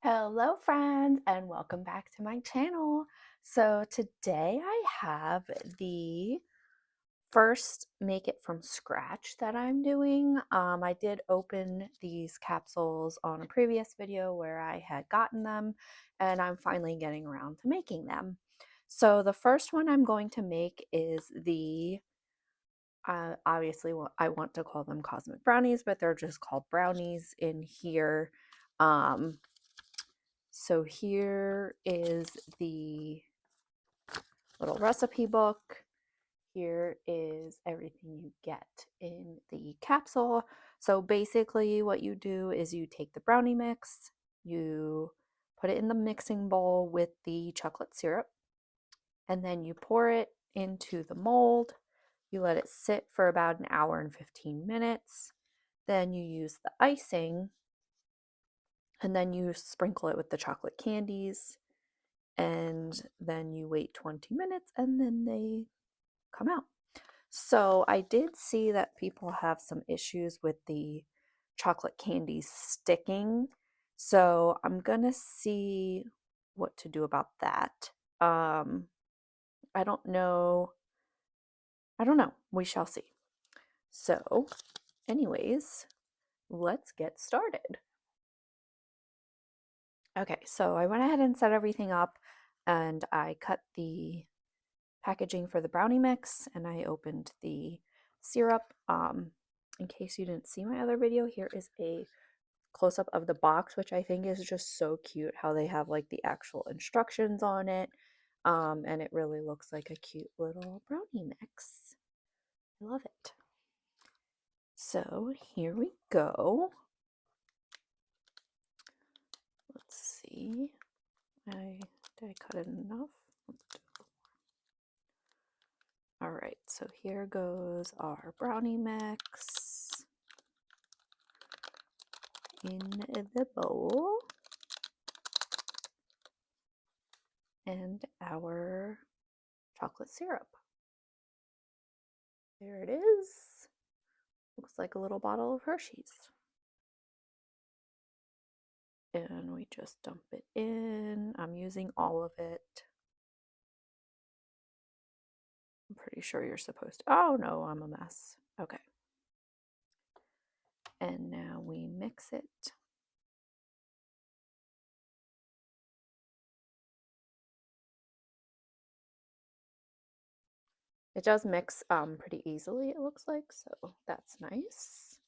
Hello friends and welcome back to my channel. So today I have the first make it from scratch that I'm doing. I did open these capsules on a previous video where I had gotten them and I'm finally getting around to making them. So the first one I'm going to make is the obviously I want to call them cosmic brownies, but they're just called brownies in here. So here is the little recipe book. Here is everything you get in the capsule. So basically what you do is you take the brownie mix, you put it in the mixing bowl with the chocolate syrup, and then you pour it into the mold. You let it sit for about an hour and 15 minutes. Then you use the icing, and then you sprinkle it with the chocolate candies. And then you wait 20 minutes and then they come out. So I did see that people have some issues with the chocolate candies sticking. So I'm gonna see what to do about that. I don't know. We shall see. So anyways, let's get started. Okay, so I went ahead and set everything up and I cut the packaging for the brownie mix and I opened the syrup. In case you didn't see my other video, here is a close-up of the box, which I think is just so cute how they have like the actual instructions on it. And it really looks like a cute little brownie mix. I love it. So here we go. Let's see. Did I cut it enough? All right, so here goes our brownie mix in the bowl and our chocolate syrup. There it is. Looks like a little bottle of Hershey's. And we just dump it in. I'm using all of it. I'm pretty sure you're supposed to. Oh no, I'm a mess. Okay. And now we mix it. It does mix pretty easily, it looks like, so that's nice.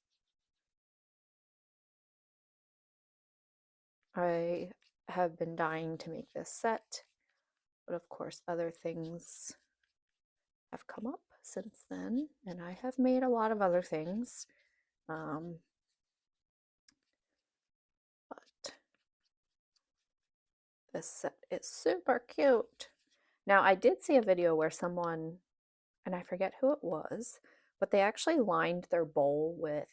I have been dying to make this set, but of course other things have come up since then, and I have made a lot of other things. But this set is super cute. Now, I did see a video where someone, and I forget who it was, but they actually lined their bowl with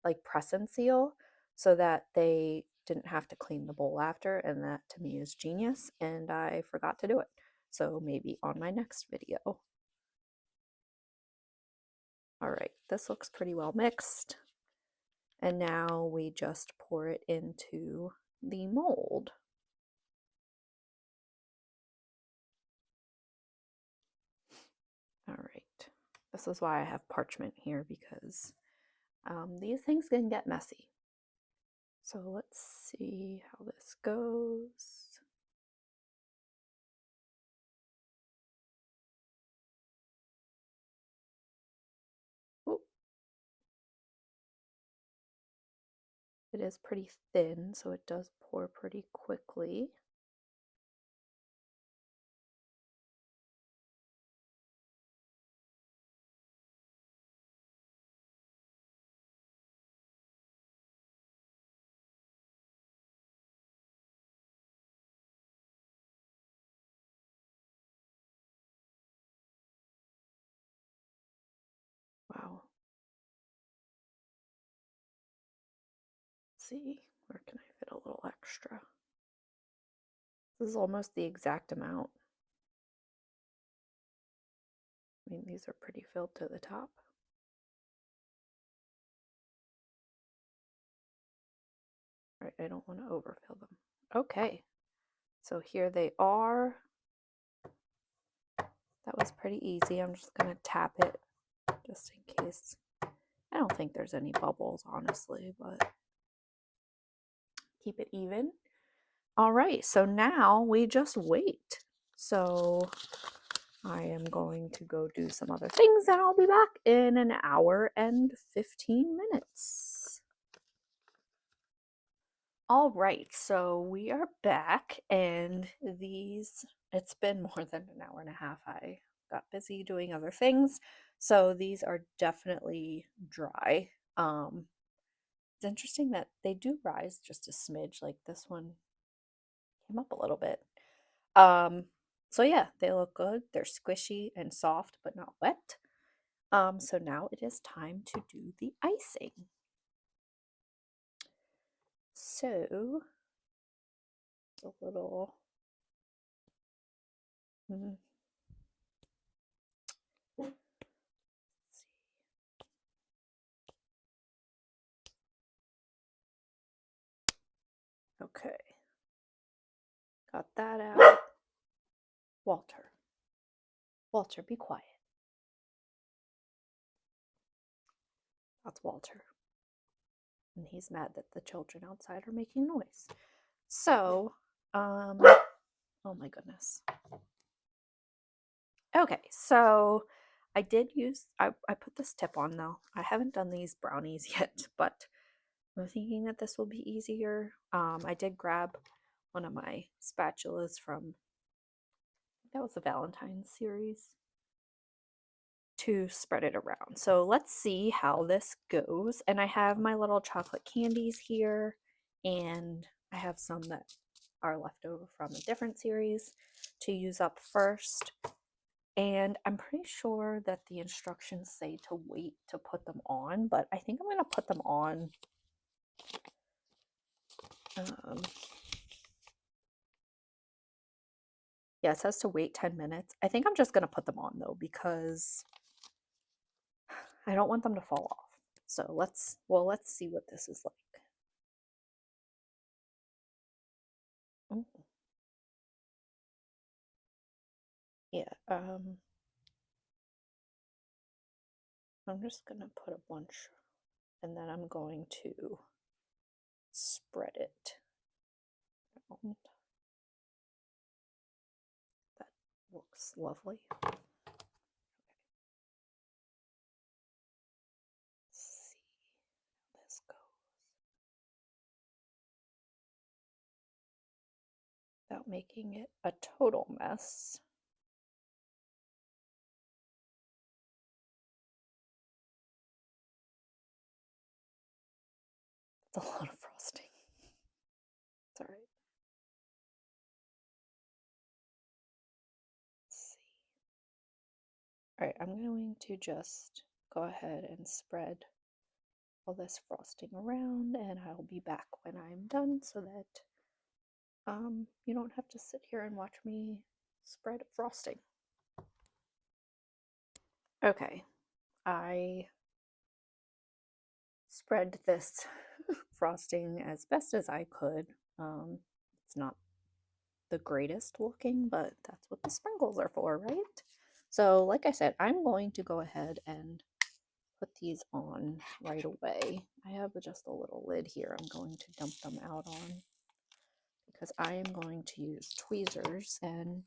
like press and seal so that they didn't have to clean the bowl after, and that to me is genius, and I forgot to do it. So maybe on my next video. All right, this looks pretty well mixed. And now we just pour it into the mold. All right, this is why I have parchment here, because these things can get messy. So let's see how this goes. Ooh. It is pretty thin, so it does pour pretty quickly. Wow. Let's see, where can I fit a little extra? This is almost the exact amount. I mean, these are pretty filled to the top. Right, I don't want to overfill them. Okay, so here they are. That was pretty easy. I'm just going to tap it just in case. I don't think there's any bubbles, honestly, but keep it even. All right, so now we just wait. So I am going to go do some other things and I'll be back in an hour and 15 minutes. All right, so we are back and it's been more than an hour and a half. I got busy doing other things. So these are definitely dry. It's interesting that they do rise just a smidge, like this one came up a little bit. So yeah, they look good. They're squishy and soft, but not wet. So now it is time to do the icing. So a little let's see. Okay. Got that out. Walter. Walter, be quiet. That's Walter. And he's mad that the children outside are making noise. So, oh my goodness. Okay, so I put this tip on though. I haven't done these brownies yet, but I'm thinking that this will be easier. I did grab one of my spatulas from, that was the Valentine's series, to spread it around. So let's see how this goes. And I have my little chocolate candies here, and I have some that are left over from a different series to use up first. And I'm pretty sure that the instructions say to wait to put them on, but I think I'm going to put them on. Yeah, it says to wait 10 minutes. I think I'm just going to put them on though, because I don't want them to fall off. So let's see what this is like. Oh. Yeah, I'm just going to put a bunch and then I'm going to spread it around. That looks lovely. Let's see how this goes. Without making it a total mess. It's a lot of frosting. It's all right. Let's see. All right, I'm going to just go ahead and spread all this frosting around, and I'll be back when I'm done so that you don't have to sit here and watch me spread frosting. Okay, I spread this frosting as best as I could. It's not the greatest looking, but that's what the sprinkles are for, right? So like I said, I'm going to go ahead and put these on right away. I have just a little lid here I'm going to dump them out on, because I am going to use tweezers and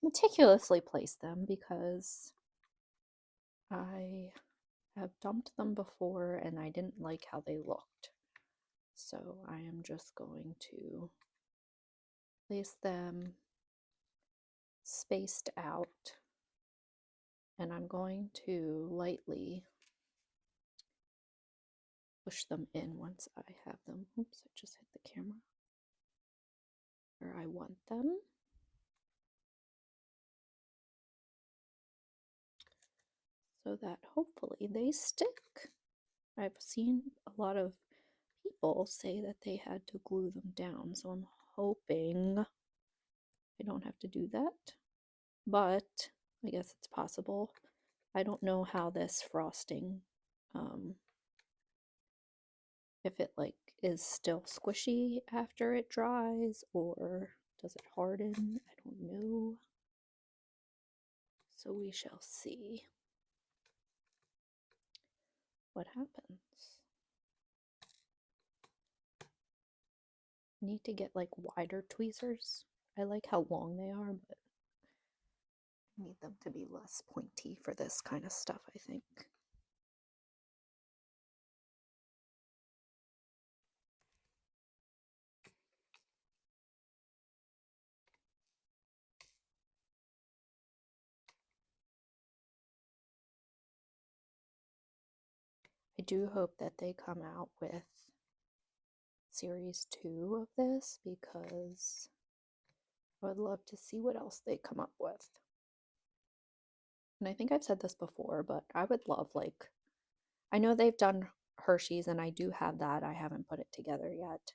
meticulously place them, because I have dumped them before and I didn't like how they looked. So I am just going to place them spaced out, and I'm going to lightly push them in once I have them. Oops, I just hit the camera. Where I want them. So that hopefully they stick. I've seen a lot of people say that they had to glue them down, so I'm hoping I don't have to do that, but I guess it's possible. I don't know how this frosting if it like is still squishy after it dries or does it harden? I don't know. So we shall see what happens. I need to get like wider tweezers. I like how long they are, but I need them to be less pointy for this kind of stuff, I think. I do hope that they come out with series 2 of this because I would love to see what else they come up with. And I think I've said this before, but I would love, like, I know they've done Hershey's and I do have that. I haven't put it together yet.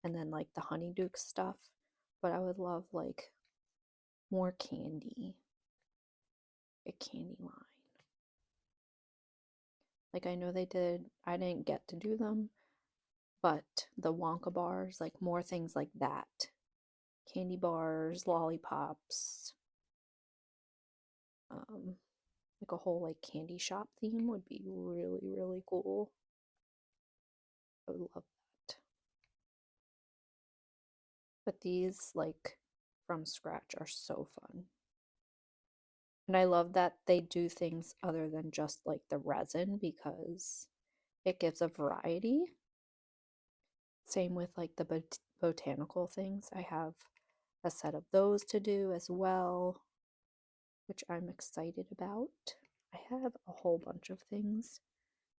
And then, like, the Honeydew stuff. But I would love, like, more candy. A candy line. Like, I know they did, I didn't get to do them, but the Wonka bars, like, more things like that. Candy bars, lollipops, like a whole like candy shop theme would be really, really cool. I would love that. But these, like, from scratch are so fun. And I love that they do things other than just like the resin because it gives a variety. Same with like the botanical things. I have a set of those to do as well, which I'm excited about. I have a whole bunch of things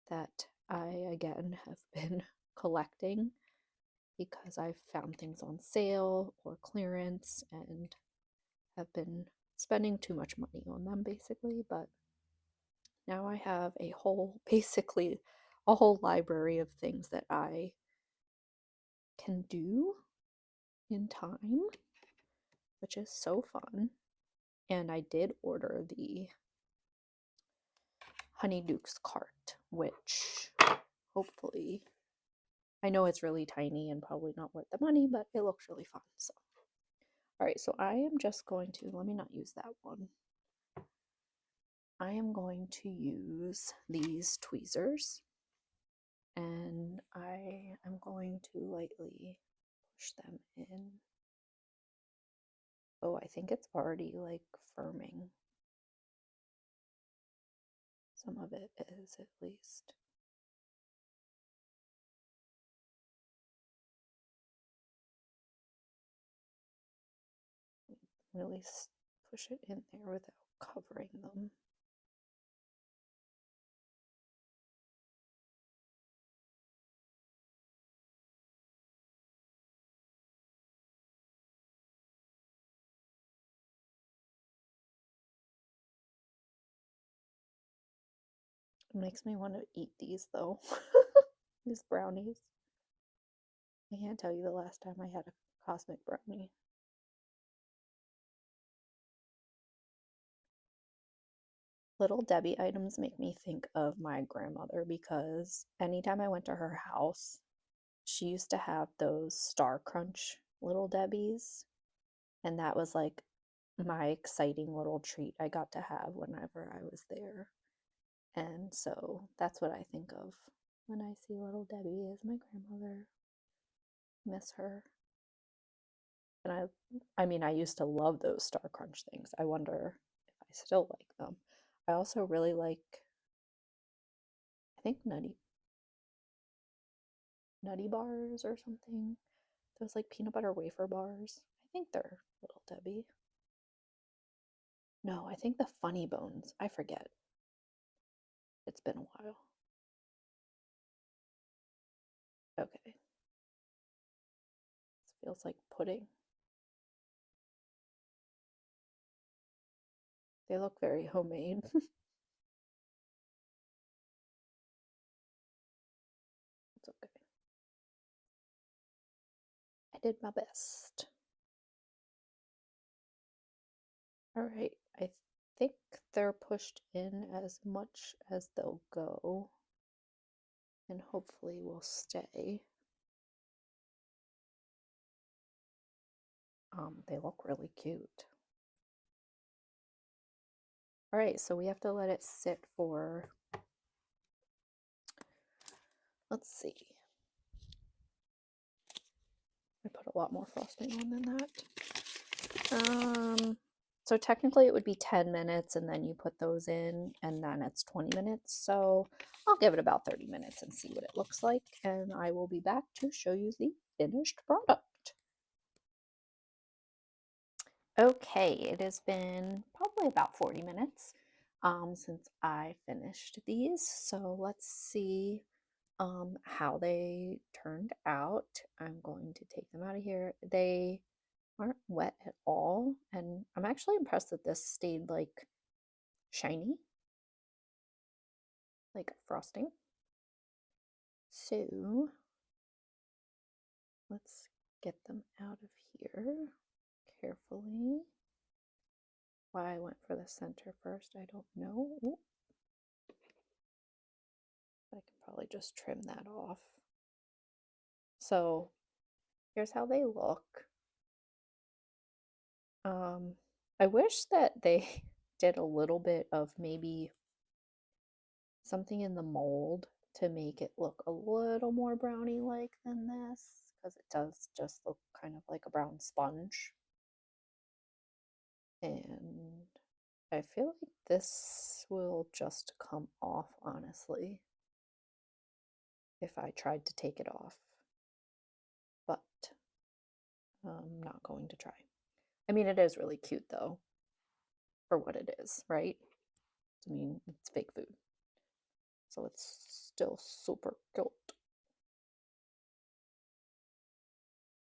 that I, again, have been collecting because I've found things on sale or clearance and have been spending too much money on them, basically. But now I have a whole, basically, a whole library of things that I can do in time, which is so fun. And I did order the Honeydukes cart, which hopefully, I know it's really tiny and probably not worth the money, but it looks really fun. So, all right, so I am just going to, let me not use that one. I am going to use these tweezers and I am going to lightly push them in. Oh, I think it's already like firming. Some of it is, at least. Really push it in there without covering them. It makes me want to eat these though. These brownies. I can't tell you the last time I had a cosmic brownie. Little Debbie items make me think of my grandmother because anytime I went to her house, she used to have those Star Crunch Little Debbies, and that was like my exciting little treat I got to have whenever I was there. And so that's what I think of when I see Little Debbie as my grandmother. Miss her. And I mean, I used to love those Star Crunch things. I wonder if I still like them. I also really like, I think nutty bars or something. Those like peanut butter wafer bars. I think they're Little Debbie. No, I think the Funny Bones. I forget. It's been a while. Okay. This feels like pudding. They look very homemade. It's okay. I did my best. All right. I think they're pushed in as much as they'll go. and hopefully will stay. They look really cute. All right, so we have to let it sit for, let's see. I put a lot more frosting on than that. So technically it would be 10 minutes and then you put those in and then it's 20 minutes. So I'll give it about 30 minutes and see what it looks like. And I will be back to show you the finished product. Okay, it has been probably about 40 minutes since I finished these. So let's see how they turned out. I'm going to take them out of here. They aren't wet at all, and I'm actually impressed that this stayed like shiny, like frosting. So let's get them out of here carefully. Why I went for the center first, I don't know. Ooh. I can probably just trim that off. So here's how they look. I wish that they did a little bit of maybe something in the mold to make it look a little more brownie-like than this, because it does just look kind of like a brown sponge. And I feel like this will just come off, honestly, if I tried to take it off. But I'm not going to try. I mean, it is really cute, though, for what it is, right? I mean, it's fake food. So it's still super cute.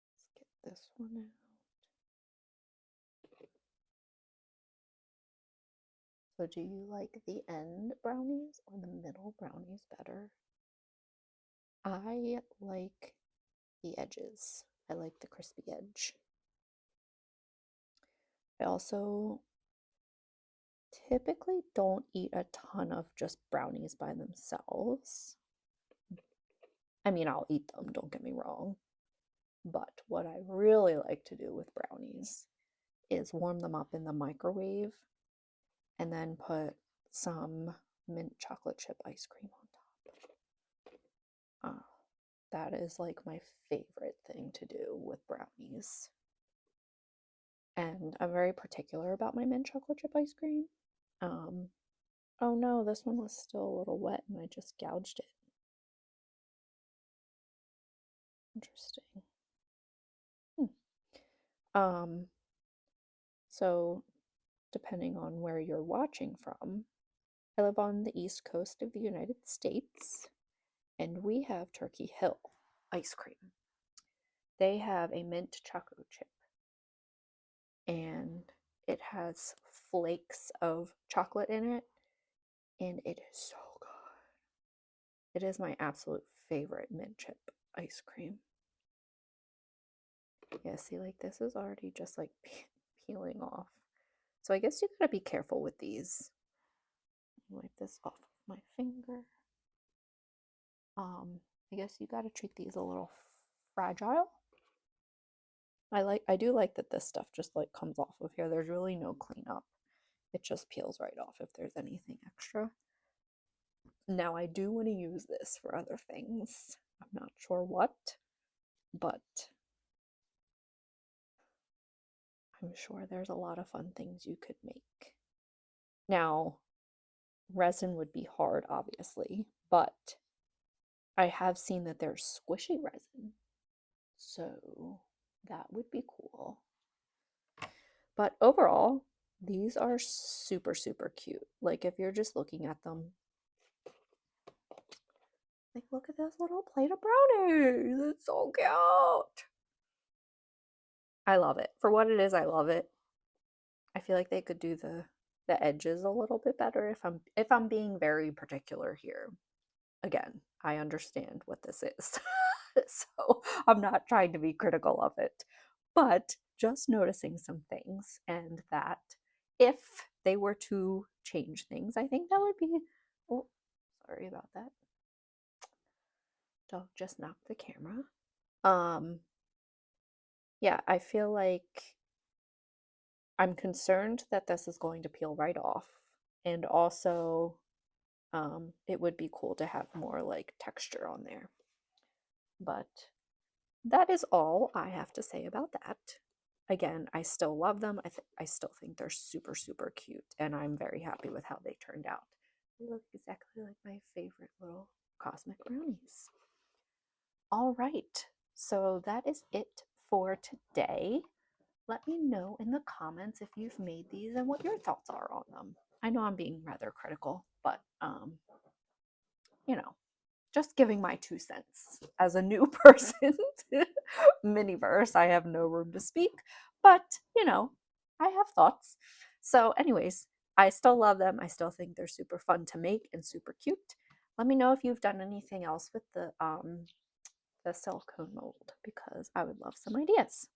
Let's get this one out. So do you like the end brownies or the middle brownies better? I like the edges. I like the crispy edge. I also typically don't eat a ton of just brownies by themselves. I mean, I'll eat them, don't get me wrong. But what I really like to do with brownies is warm them up in the microwave and then put some mint chocolate chip ice cream on top. That is like my favorite thing to do with brownies. And I'm very particular about my mint chocolate chip ice cream. Oh no, this one was still a little wet and I just gouged it. Interesting. Um, so depending on where you're watching from, I live on the east coast of the United States, and we have Turkey Hill ice cream. They have a mint chocolate chip, and it has flakes of chocolate in it, and it is so good. It is my absolute favorite mint chip ice cream. Yeah, see, like this is already just like peeling off. So I guess you gotta be careful with these. Wipe this off of my finger. I guess you gotta treat these a little fragile. I do like that this stuff just like comes off of here. There's really no cleanup. It just peels right off if there's anything extra. Now I do want to use this for other things. I'm not sure what, but I'm sure there's a lot of fun things you could make. Now, resin would be hard, obviously, but I have seen that there's squishy resin, so that would be cool. But overall, these are super, super cute. Like, if you're just looking at them, like, look at this little plate of brownies. It's so cute. I love it. For what it is, I love it. I feel like they could do the edges a little bit better if I'm being very particular here. Again, I understand what this is. So I'm not trying to be critical of it, but just noticing some things, and that if they were to change things, I think that would be, oh, sorry about that. dog just knocked the camera. Yeah, I feel like I'm concerned that this is going to peel right off. And also, it would be cool to have more like texture on there. But that is all I have to say about that. Again, I still love them. I still think they're super, super cute, and I'm very happy with how they turned out. They look exactly like my favorite little cosmic brownies. All right, so that is it for today. Let me know in the comments if you've made these and what your thoughts are on them. I know I'm being rather critical, but you know, just giving my 2 cents as a new person to Miniverse. I have no room to speak, but I have thoughts. So, anyways, I still love them. I still think they're super fun to make and super cute. Let me know if you've done anything else with the silicone mold because I would love some ideas.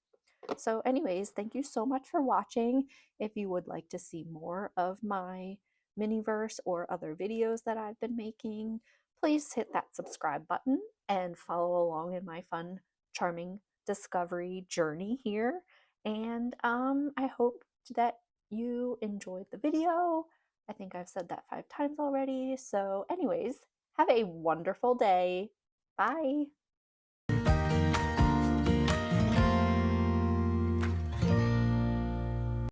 So anyways, thank you so much for watching. If you would like to see more of my Miniverse or other videos that I've been making, please hit that subscribe button and follow along in my fun, charming discovery journey here. And I hope that you enjoyed the video. I think I've said that 5 times already. So anyways, have a wonderful day. Bye.